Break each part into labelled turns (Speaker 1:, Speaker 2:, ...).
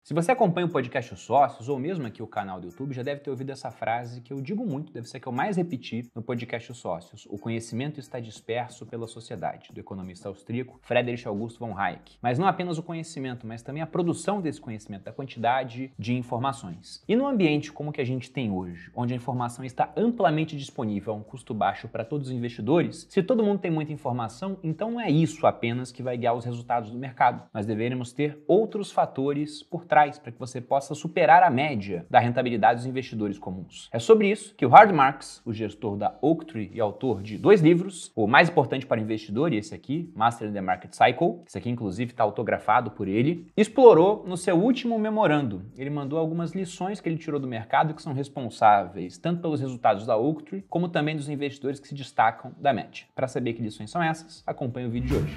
Speaker 1: Se você acompanha o podcast Os Sócios, ou mesmo aqui o canal do YouTube, já deve ter ouvido essa frase que eu digo muito, deve ser a que eu mais repeti no podcast Os Sócios. O conhecimento está disperso pela sociedade, do economista austríaco Friedrich August von Hayek. Mas não apenas o conhecimento, mas também a produção desse conhecimento, a quantidade de informações. E no ambiente como que a gente tem hoje, onde a informação está amplamente disponível a um custo baixo para todos os investidores, se todo mundo tem muita informação, então não é isso apenas que vai guiar os resultados do mercado. Nós deveremos ter outros fatores por trás para que você possa superar a média da rentabilidade dos investidores comuns. É sobre isso que o Howard Marks, o gestor da Oaktree e autor de 2 livros, o mais importante para o investidor, e esse aqui, Mastering the Market Cycle, esse aqui inclusive está autografado por ele, explorou no seu último memorando. Ele mandou algumas lições que ele tirou do mercado que são responsáveis tanto pelos resultados da Oaktree, como também dos investidores que se destacam da média. Para saber que lições são essas, acompanhe o vídeo de hoje.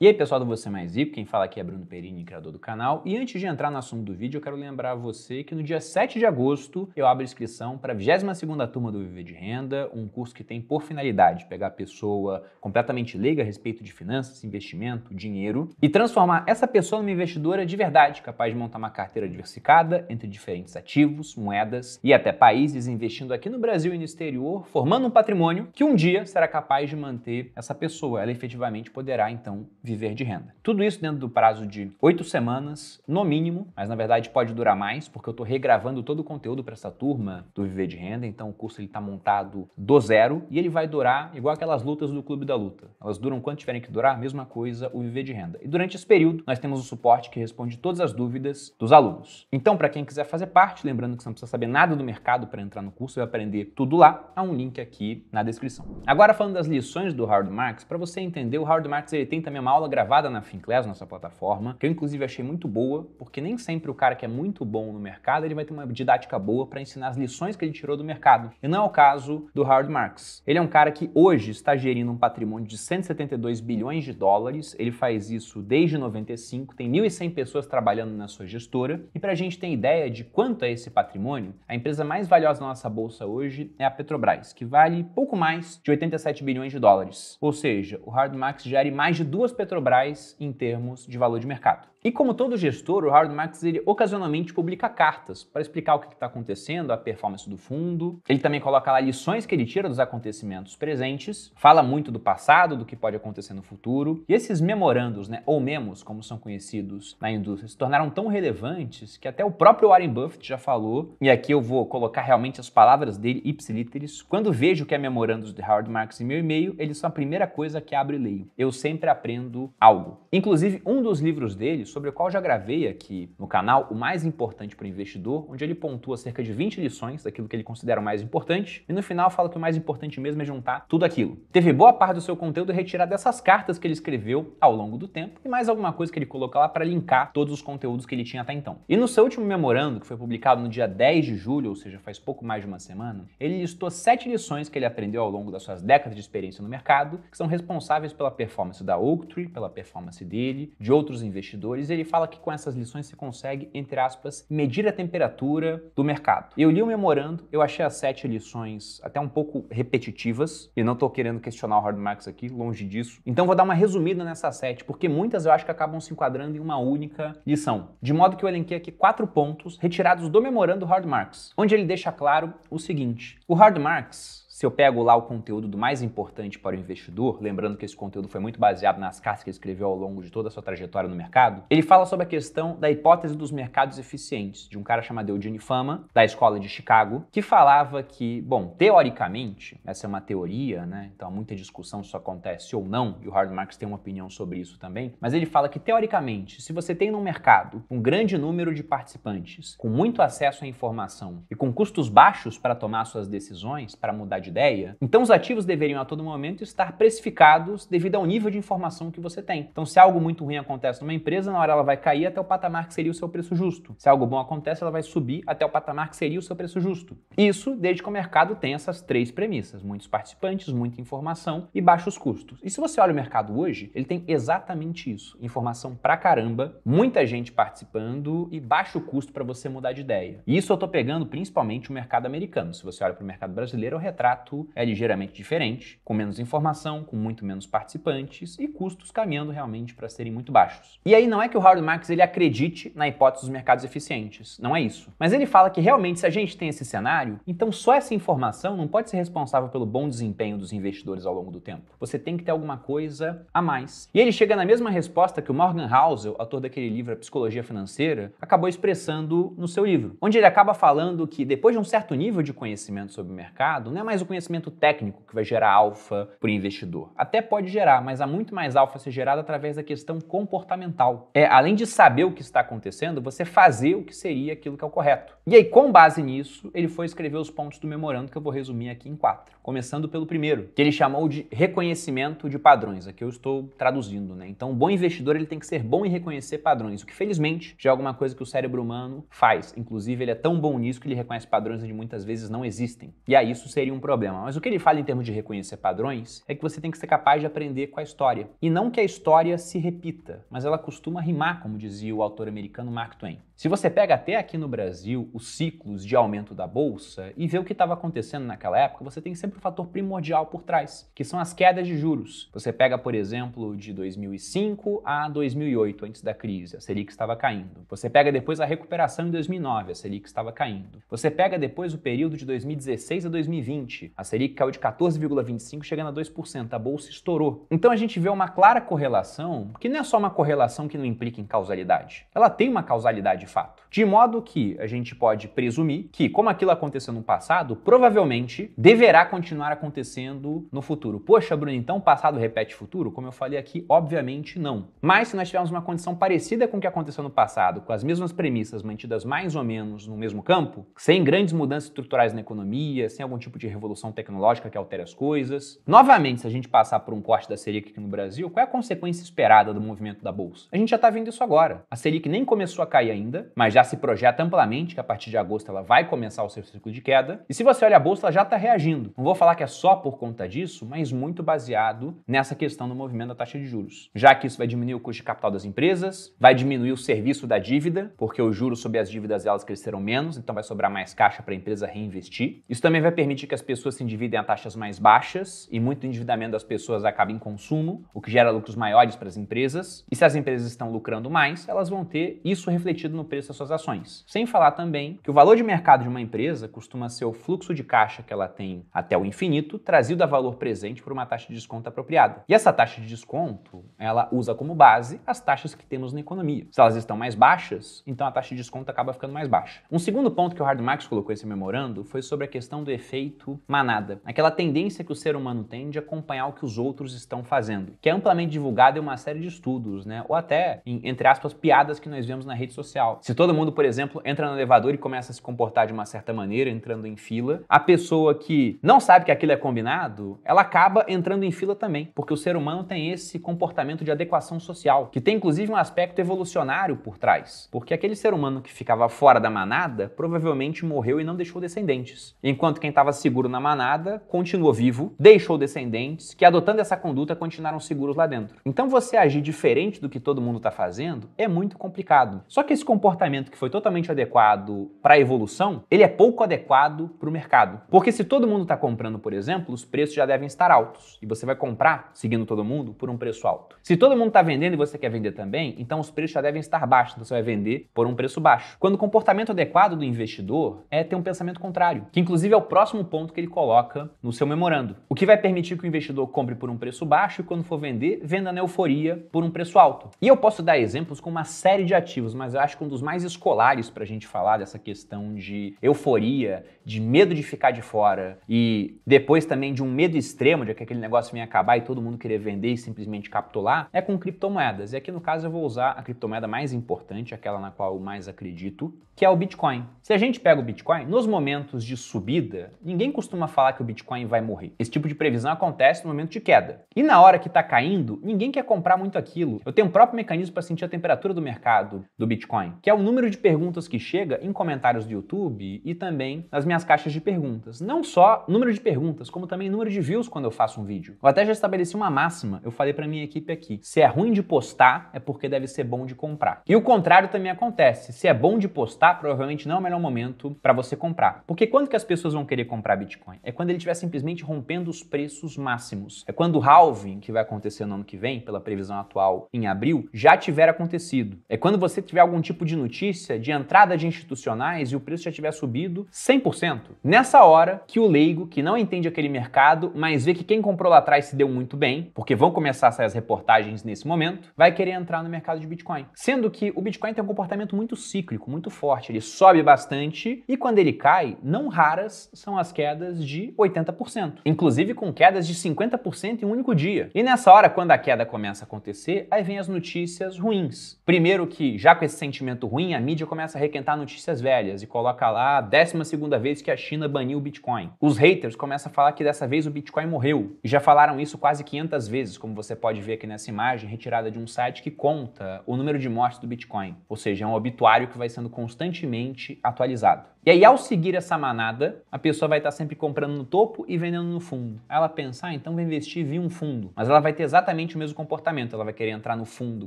Speaker 1: E aí pessoal do Você Mais Rico, quem fala aqui é Bruno Perini, criador do canal. E antes de entrar no assunto do vídeo, eu quero lembrar você que no dia 7 de agosto eu abro inscrição para a 22ª turma do Viver de Renda, um curso que tem por finalidade pegar a pessoa completamente leiga a respeito de finanças, investimento, dinheiro e transformar essa pessoa numa investidora de verdade, capaz de montar uma carteira diversificada entre diferentes ativos, moedas e até países, investindo aqui no Brasil e no exterior, formando um patrimônio que um dia será capaz de manter essa pessoa. Ela efetivamente poderá então viver de renda. Tudo isso dentro do prazo de 8 semanas, no mínimo, mas na verdade pode durar mais, porque eu estou regravando todo o conteúdo para essa turma do Viver de Renda, então o curso está montado do zero e ele vai durar igual aquelas lutas do Clube da Luta. Elas duram quanto tiverem que durar, mesma coisa o Viver de Renda. E durante esse período, nós temos o suporte que responde todas as dúvidas dos alunos. Então, para quem quiser fazer parte, lembrando que você não precisa saber nada do mercado para entrar no curso, vai aprender tudo lá, há um link aqui na descrição. Agora, falando das lições do Howard Marks, para você entender, o Howard Marks ele tem também uma aula gravada na Finclass, nossa plataforma, que eu inclusive achei muito boa, porque nem sempre o cara que é muito bom no mercado, ele vai ter uma didática boa para ensinar as lições que ele tirou do mercado. E não é o caso do Howard Marks. Ele é um cara que hoje está gerindo um patrimônio de 172 bilhões de dólares, ele faz isso desde 95, tem 1.100 pessoas trabalhando na sua gestora, e para a gente ter ideia de quanto é esse patrimônio, a empresa mais valiosa da nossa bolsa hoje é a Petrobras, que vale pouco mais de 87 bilhões de dólares. Ou seja, o Howard Marks gere mais de 2 Petrobras em termos de valor de mercado. E como todo gestor, o Howard Marks ele ocasionalmente publica cartas para explicar o que está acontecendo, a performance do fundo. Ele também coloca lá lições que ele tira dos acontecimentos presentes, fala muito do passado, do que pode acontecer no futuro. E esses memorandos, ou memos, como são conhecidos na indústria, se tornaram tão relevantes que até o próprio Warren Buffett já falou, e aqui eu vou colocar realmente as palavras dele, ipsiliteris, quando vejo que é memorandos de Howard Marks em meu e-mail, eles são a primeira coisa que abro e leio. Eu sempre aprendo algo. Inclusive, um dos livros dele, sobre o qual já gravei aqui no canal, o mais importante para o investidor, onde ele pontua cerca de 20 lições daquilo que ele considera o mais importante, e no final fala que o mais importante mesmo é juntar tudo aquilo. Teve boa parte do seu conteúdo retirado dessas cartas que ele escreveu ao longo do tempo, e mais alguma coisa que ele coloca lá para linkar todos os conteúdos que ele tinha até então. E no seu último memorando, que foi publicado no dia 10 de julho, ou seja, faz pouco mais de uma semana, ele listou 7 lições que ele aprendeu ao longo das suas décadas de experiência no mercado, que são responsáveis pela performance da Oaktree, pela performance dele, de outros investidores, e ele fala que com essas lições você consegue, entre aspas, medir a temperatura do mercado. Eu li o memorando, eu achei as 7 lições até um pouco repetitivas, e não estou querendo questionar o Howard Marks aqui, longe disso. Então vou dar uma resumida nessas 7, porque muitas eu acho que acabam se enquadrando em uma única lição. De modo que eu elenquei aqui 4 pontos retirados do memorando do Howard Marks, onde ele deixa claro o seguinte: o Howard Marks, se eu pego lá o conteúdo do mais importante para o investidor, lembrando que esse conteúdo foi muito baseado nas cartas que ele escreveu ao longo de toda a sua trajetória no mercado, ele fala sobre a questão da hipótese dos mercados eficientes, de um cara chamado Eugene Fama, da escola de Chicago, que falava que, bom, teoricamente, essa é uma teoria, então há muita discussão se isso acontece ou não, e o Howard Marks tem uma opinião sobre isso também, mas ele fala que, teoricamente, se você tem num mercado um grande número de participantes, com muito acesso à informação e com custos baixos para tomar suas decisões, para mudar de ideia, então os ativos deveriam a todo momento estar precificados devido ao nível de informação que você tem. Então, se algo muito ruim acontece numa empresa, na hora ela vai cair até o patamar que seria o seu preço justo. Se algo bom acontece, ela vai subir até o patamar que seria o seu preço justo. Isso desde que o mercado tem essas 3 premissas: muitos participantes, muita informação e baixos custos. E se você olha o mercado hoje, ele tem exatamente isso: informação pra caramba, muita gente participando e baixo custo para você mudar de ideia. E isso eu tô pegando principalmente o mercado americano. Se você olha para o mercado brasileiro, é o retrato formato é ligeiramente diferente, com menos informação, com muito menos participantes e custos caminhando realmente para serem muito baixos. E aí não é que o Howard Marks ele acredite na hipótese dos mercados eficientes, não é isso. Mas ele fala que realmente se a gente tem esse cenário, então só essa informação não pode ser responsável pelo bom desempenho dos investidores ao longo do tempo. Você tem que ter alguma coisa a mais. E ele chega na mesma resposta que o Morgan Housel, autor daquele livro A Psicologia Financeira, acabou expressando no seu livro, onde ele acaba falando que depois de um certo nível de conhecimento sobre o mercado, não é mais o conhecimento técnico que vai gerar alfa para o investidor. Até pode gerar, mas há muito mais alfa a ser gerado através da questão comportamental. Além de saber o que está acontecendo, você fazer o que seria aquilo que é o correto. E aí, com base nisso, ele foi escrever os pontos do memorando que eu vou resumir aqui em 4. Começando pelo primeiro, que ele chamou de reconhecimento de padrões. Aqui eu estou traduzindo, né? Então, um bom investidor ele tem que ser bom em reconhecer padrões, o que felizmente já é alguma coisa que o cérebro humano faz. Inclusive, ele é tão bom nisso que ele reconhece padrões onde muitas vezes não existem. E aí isso seria um problema. Mas o que ele fala em termos de reconhecer padrões é que você tem que ser capaz de aprender com a história. E não que a história se repita, mas ela costuma rimar, como dizia o autor americano Mark Twain. Se você pega até aqui no Brasil os ciclos de aumento da bolsa e vê o que estava acontecendo naquela época, você tem sempre um fator primordial por trás, que são as quedas de juros. Você pega, por exemplo, de 2005 a 2008, antes da crise, a Selic estava caindo. Você pega depois a recuperação em 2009, a Selic estava caindo. Você pega depois o período de 2016 a 2020, a Selic caiu de 14,25 chegando a 2%, a bolsa estourou. Então a gente vê uma clara correlação, que não é só uma correlação que não implica em causalidade. Ela tem uma causalidade de fato. De modo que a gente pode presumir que, como aquilo aconteceu no passado, provavelmente deverá continuar acontecendo no futuro. Poxa, Bruno, então o passado repete o futuro? Como eu falei aqui, obviamente não. Mas se nós tivermos uma condição parecida com o que aconteceu no passado, com as mesmas premissas mantidas mais ou menos no mesmo campo, sem grandes mudanças estruturais na economia, sem algum tipo de revolução tecnológica que altere as coisas, novamente, se a gente passar por um corte da Selic aqui no Brasil, qual é a consequência esperada do movimento da Bolsa? A gente já está vendo isso agora. A Selic nem começou a cair ainda, mas já se projeta amplamente que a partir de agosto ela vai começar o seu ciclo de queda. E se você olha a bolsa, ela já está reagindo. Não vou falar que é só por conta disso, mas muito baseado nessa questão do movimento da taxa de juros. Já que isso vai diminuir o custo de capital das empresas, vai diminuir o serviço da dívida, porque os juros sobre as dívidas elas cresceram menos, então vai sobrar mais caixa para a empresa reinvestir. Isso também vai permitir que as pessoas se endividem a taxas mais baixas e muito endividamento das pessoas acaba em consumo, o que gera lucros maiores para as empresas. E se as empresas estão lucrando mais, elas vão ter isso refletido no preço das suas ações. Sem falar também que o valor de mercado de uma empresa costuma ser o fluxo de caixa que ela tem até o infinito, trazido a valor presente por uma taxa de desconto apropriada. E essa taxa de desconto, ela usa como base as taxas que temos na economia. Se elas estão mais baixas, então a taxa de desconto acaba ficando mais baixa. Um segundo ponto que o Howard Marks colocou esse memorando foi sobre a questão do efeito manada. Aquela tendência que o ser humano tem de acompanhar o que os outros estão fazendo, que é amplamente divulgado em uma série de estudos, né? Ou até, entre aspas, piadas que nós vemos na rede social. Se todo mundo, por exemplo, entra no elevador e começa a se comportar de uma certa maneira, entrando em fila, a pessoa que não sabe que aquilo é combinado, ela acaba entrando em fila também, porque o ser humano tem esse comportamento de adequação social, que tem inclusive um aspecto evolucionário por trás, porque aquele ser humano que ficava fora da manada provavelmente morreu e não deixou descendentes, enquanto quem estava seguro na manada continuou vivo, deixou descendentes que, adotando essa conduta, continuaram seguros lá dentro. Então você agir diferente do que todo mundo está fazendo é muito complicado. Só que esse comportamento que foi totalmente adequado para a evolução, ele é pouco adequado para o mercado. Porque se todo mundo está comprando, por exemplo, os preços já devem estar altos. E você vai comprar, seguindo todo mundo, por um preço alto. Se todo mundo está vendendo e você quer vender também, então os preços já devem estar baixos. Então você vai vender por um preço baixo. Quando o comportamento adequado do investidor é ter um pensamento contrário, que inclusive é o próximo ponto que ele coloca no seu memorando. O que vai permitir que o investidor compre por um preço baixo e quando for vender, venda na euforia por um preço alto. E eu posso dar exemplos com uma série de ativos, mas eu acho que um dos mais escolares para a gente falar dessa questão de euforia, de medo de ficar de fora e depois também de um medo extremo de que aquele negócio venha acabar e todo mundo querer vender e simplesmente capitular, é com criptomoedas. E aqui no caso eu vou usar a criptomoeda mais importante, aquela na qual eu mais acredito, que é o Bitcoin. Se a gente pega o Bitcoin, nos momentos de subida, ninguém costuma falar que o Bitcoin vai morrer. Esse tipo de previsão acontece no momento de queda. E na hora que está caindo, ninguém quer comprar muito aquilo. Eu tenho um próprio mecanismo para sentir a temperatura do mercado do Bitcoin, que é o número de perguntas que chega em comentários do YouTube e também nas minhas caixas de perguntas. Não só número de perguntas, como também número de views quando eu faço um vídeo. Eu até já estabeleci uma máxima, eu falei para minha equipe aqui, se é ruim de postar, é porque deve ser bom de comprar. E o contrário também acontece, se é bom de postar, provavelmente não é o melhor momento para você comprar. Porque quando que as pessoas vão querer comprar Bitcoin? Bitcoin? É quando ele estiver simplesmente rompendo os preços máximos. É quando o halving, que vai acontecer no ano que vem, pela previsão atual em abril, já tiver acontecido. É quando você tiver algum tipo de notícia de entrada de institucionais e o preço já tiver subido 100%. Nessa hora que o leigo, que não entende aquele mercado, mas vê que quem comprou lá atrás se deu muito bem, porque vão começar a sair as reportagens nesse momento, vai querer entrar no mercado de Bitcoin. Sendo que o Bitcoin tem um comportamento muito cíclico, muito forte. Ele sobe bastante e quando ele cai, não raras são as quedas de 80%. Inclusive com quedas de 50% em um único dia. E nessa hora, quando a queda começa a acontecer, aí vem as notícias ruins. Primeiro que, já com esse sentimento ruim, a mídia começa a requentar notícias velhas e coloca lá a 12ª vez que a China baniu o Bitcoin. Os haters começam a falar que dessa vez o Bitcoin morreu. E já falaram isso quase 500 vezes, como você pode ver aqui nessa imagem retirada de um site que conta o número de mortes do Bitcoin. Ou seja, é um obituário que vai sendo constantemente atualizado. E aí, ao seguir essa manada, a pessoa vai estar sempre comprando no topo e vendendo no fundo. Aí ela pensa, então vou investir via um fundo. Mas ela vai ter exatamente o mesmo comportamento. Ela vai querer entrar no fundo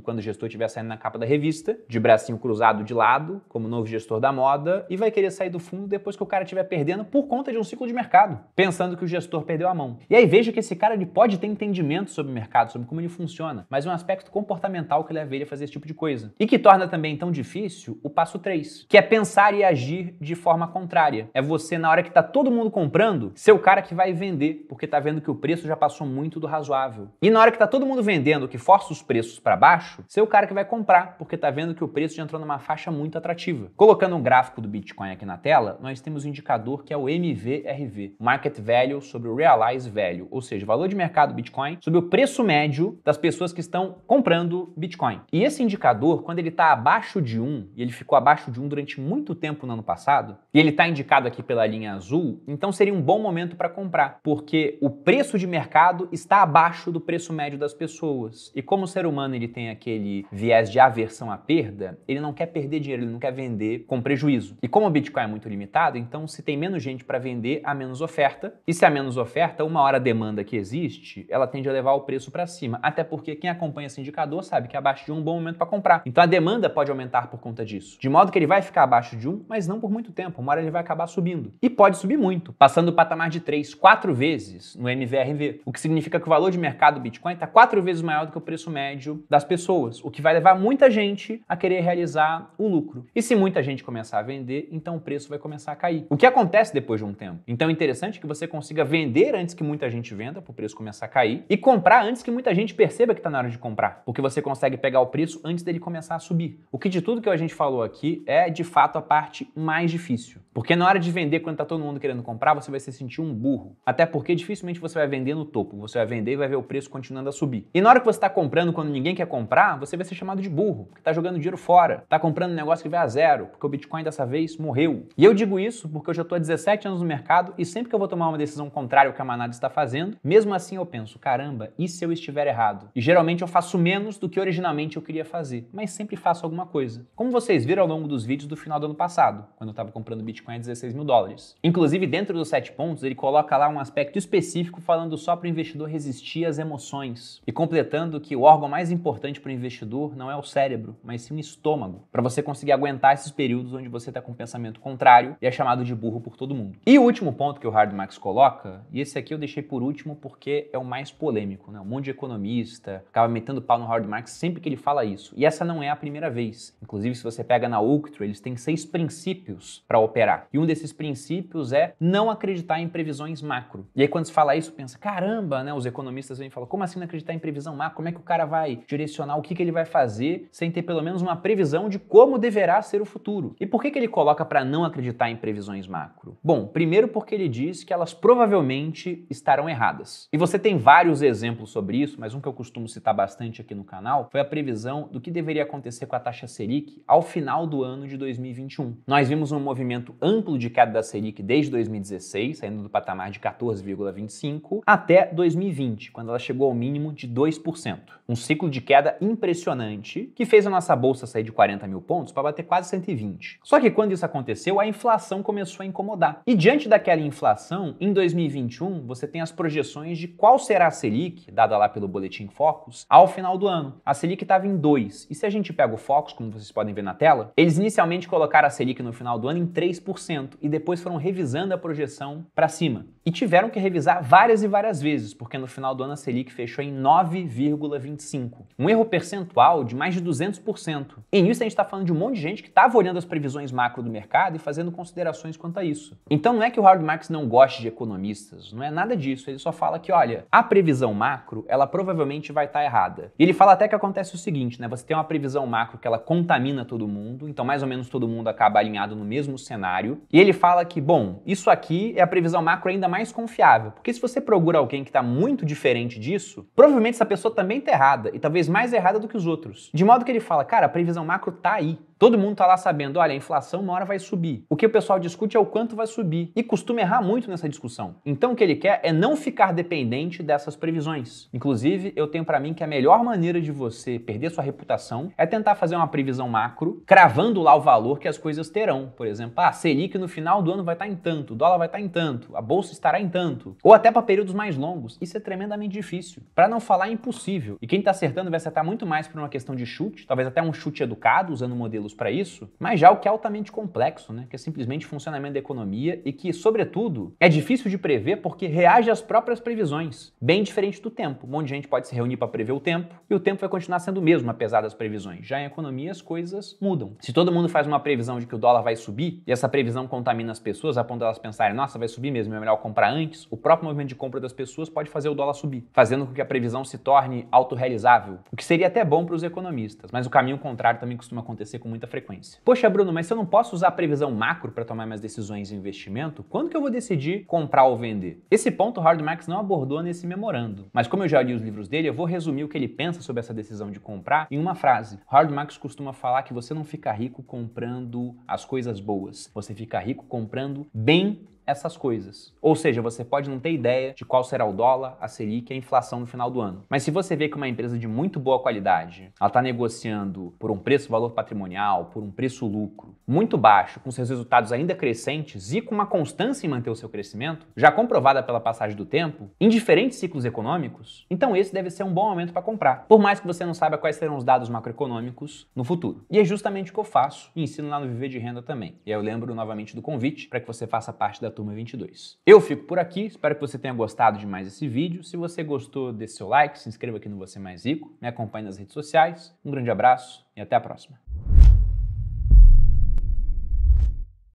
Speaker 1: quando o gestor estiver saindo na capa da revista, de bracinho cruzado de lado, como novo gestor da moda, e vai querer sair do fundo depois que o cara estiver perdendo por conta de um ciclo de mercado, pensando que o gestor perdeu a mão. E aí veja que esse cara ele pode ter entendimento sobre o mercado, sobre como ele funciona, mas é um aspecto comportamental que leva ele a fazer esse tipo de coisa. E que torna também tão difícil o passo 3, que é pensar e agir de forma contrária. É você, na hora que tá todo mundo comprando, ser o cara que vai vender, porque tá vendo que o preço já passou muito do razoável. E na hora que tá todo mundo vendendo, que força os preços para baixo, ser o cara que vai comprar, porque tá vendo que o preço já entrou numa faixa muito atrativa. Colocando um gráfico do Bitcoin aqui na tela, nós temos um indicador que é o MVRV, Market Value sobre o Realized Value, ou seja, o valor de mercado do Bitcoin sobre o preço médio das pessoas que estão comprando Bitcoin. E esse indicador, quando ele tá abaixo de 1, e ele ficou abaixo de 1 durante muito tempo no ano passado, e ele está indicado aqui pela linha azul, então seria um bom momento para comprar, porque o preço de mercado está abaixo do preço médio das pessoas. E como o ser humano ele tem aquele viés de aversão à perda, ele não quer perder dinheiro, ele não quer vender com prejuízo. E como o Bitcoin é muito limitado, então se tem menos gente para vender, há menos oferta. E se há menos oferta, uma hora a demanda que existe, ela tende a levar o preço para cima. Até porque quem acompanha esse indicador sabe que abaixo de 1 é um bom momento para comprar. Então a demanda pode aumentar por conta disso. De modo que ele vai ficar abaixo de 1, mas não por muito tempo. Uma hora ele vai acabar subindo. E pode subir muito, passando o patamar de 3, 4 vezes no MVRV, o que significa que o valor de mercado do Bitcoin está 4 vezes maior do que o preço médio das pessoas, o que vai levar muita gente a querer realizar o lucro. E se muita gente começar a vender, então o preço vai começar a cair. O que acontece depois de um tempo? Então é interessante que você consiga vender antes que muita gente venda, para o preço começar a cair, e comprar antes que muita gente perceba que está na hora de comprar, porque você consegue pegar o preço antes dele começar a subir. O que de tudo que a gente falou aqui é, de fato, a parte mais difícil. Porque na hora de vender, quando tá todo mundo querendo comprar, você vai se sentir um burro. Até porque dificilmente você vai vender no topo. Você vai vender e vai ver o preço continuando a subir. E na hora que você tá comprando, quando ninguém quer comprar, você vai ser chamado de burro, porque tá jogando dinheiro fora. Tá comprando um negócio que vai a zero, porque o Bitcoin dessa vez morreu. E eu digo isso porque eu já tô há 17 anos no mercado e sempre que eu vou tomar uma decisão contrária ao que a manada está fazendo, mesmo assim eu penso, caramba, e se eu estiver errado? E geralmente eu faço menos do que originalmente eu queria fazer, mas sempre faço alguma coisa. Como vocês viram ao longo dos vídeos do final do ano passado, quando eu tava comprando Bitcoin a $16.000. Inclusive, dentro dos 7 pontos, ele coloca lá um aspecto específico falando só para o investidor resistir às emoções e completando que o órgão mais importante para o investidor não é o cérebro, mas sim o estômago, para você conseguir aguentar esses períodos onde você está com um pensamento contrário e é chamado de burro por todo mundo. E o último ponto que o Howard Marks coloca, e esse aqui eu deixei por último porque é o mais polêmico, né? Um monte de economista acaba metendo pau no Howard Marks sempre que ele fala isso. E essa não é a primeira vez. Inclusive, se você pega na Oaktree, eles têm 6 princípios para operar. E um desses princípios é não acreditar em previsões macro. E aí quando se fala isso, pensa, caramba, né? Os economistas vêm e falam, como assim não acreditar em previsão macro? Como é que o cara vai direcionar o que ele vai fazer sem ter pelo menos uma previsão de como deverá ser o futuro? E por que ele coloca para não acreditar em previsões macro? Bom, primeiro porque ele diz que elas provavelmente estarão erradas. E você tem vários exemplos sobre isso, mas um que eu costumo citar bastante aqui no canal foi a previsão do que deveria acontecer com a taxa Selic ao final do ano de 2021. Nós vimos um movimento amplo de queda da Selic desde 2016, saindo do patamar de 14,25 até 2020, quando ela chegou ao mínimo de 2%. Um ciclo de queda impressionante que fez a nossa bolsa sair de 40 mil pontos para bater quase 120. Só que quando isso aconteceu, a inflação começou a incomodar. E diante daquela inflação, em 2021, você tem as projeções de qual será a Selic, dada lá pelo Boletim Focus, ao final do ano. A Selic estava em 2. E se a gente pega o Focus, como vocês podem ver na tela, eles inicialmente colocaram a Selic no final do ano em 3% e depois foram revisando a projeção para cima. E tiveram que revisar várias e várias vezes, porque no final do ano a Selic fechou em 9,25. Um erro percentual de mais de 200%. E nisso a gente está falando de um monte de gente que estava olhando as previsões macro do mercado e fazendo considerações quanto a isso. Então não é que o Howard Marks não goste de economistas, não é nada disso. Ele só fala que, olha, a previsão macro, ela provavelmente vai estar errada. E ele fala até que acontece o seguinte, né? Você tem uma previsão macro que ela contamina todo mundo, então mais ou menos todo mundo acaba alinhado no mesmo cenário. E ele fala que, bom, isso aqui é a previsão macro ainda mais confiável, porque se você procura alguém que está muito diferente disso, provavelmente essa pessoa também está errada, e talvez mais errada do que os outros. De modo que ele fala, cara, a previsão macro tá aí. Todo mundo tá lá sabendo, olha, a inflação uma hora vai subir. O que o pessoal discute é o quanto vai subir. E costuma errar muito nessa discussão. Então o que ele quer é não ficar dependente dessas previsões. Inclusive, eu tenho pra mim que a melhor maneira de você perder sua reputação é tentar fazer uma previsão macro, cravando lá o valor que as coisas terão. Por exemplo, a Selic no final do ano vai estar em tanto, o dólar vai estar em tanto, a bolsa estará em tanto. Ou até para períodos mais longos. Isso é tremendamente difícil. Para não falar impossível. E quem tá acertando vai acertar muito mais por uma questão de chute, talvez até um chute educado, usando modelos para isso, mas já o que é altamente complexo, né? Que é simplesmente funcionamento da economia e que, sobretudo, é difícil de prever porque reage às próprias previsões, bem diferente do tempo. Um monte de gente pode se reunir para prever o tempo e o tempo vai continuar sendo o mesmo, apesar das previsões. Já em economia, as coisas mudam. Se todo mundo faz uma previsão de que o dólar vai subir e essa previsão contamina as pessoas a ponto de elas pensarem, nossa, vai subir mesmo, é melhor comprar antes, o próprio movimento de compra das pessoas pode fazer o dólar subir, fazendo com que a previsão se torne autorrealizável, o que seria até bom para os economistas, mas o caminho contrário também costuma acontecer com muita frequência. Poxa, Bruno, mas se eu não posso usar a previsão macro para tomar minhas decisões de investimento, quando que eu vou decidir comprar ou vender? Esse ponto o Howard Marks não abordou nesse memorando, mas como eu já li os livros dele, eu vou resumir o que ele pensa sobre essa decisão de comprar em uma frase. Howard Marks costuma falar que você não fica rico comprando as coisas boas, você fica rico comprando bem essas coisas. Ou seja, você pode não ter ideia de qual será o dólar, a Selic e a inflação no final do ano. Mas se você vê que uma empresa de muito boa qualidade, ela está negociando por um preço-valor patrimonial, por um preço-lucro muito baixo, com seus resultados ainda crescentes e com uma constância em manter o seu crescimento, já comprovada pela passagem do tempo, em diferentes ciclos econômicos, então esse deve ser um bom momento para comprar. Por mais que você não saiba quais serão os dados macroeconômicos no futuro. E é justamente o que eu faço e ensino lá no Viver de Renda também. E aí eu lembro novamente do convite para que você faça parte da turma 22. Eu fico por aqui, espero que você tenha gostado de mais esse vídeo. Se você gostou, dê seu like, se inscreva aqui no Você Mais Rico, me acompanhe nas redes sociais. Um grande abraço e até a próxima.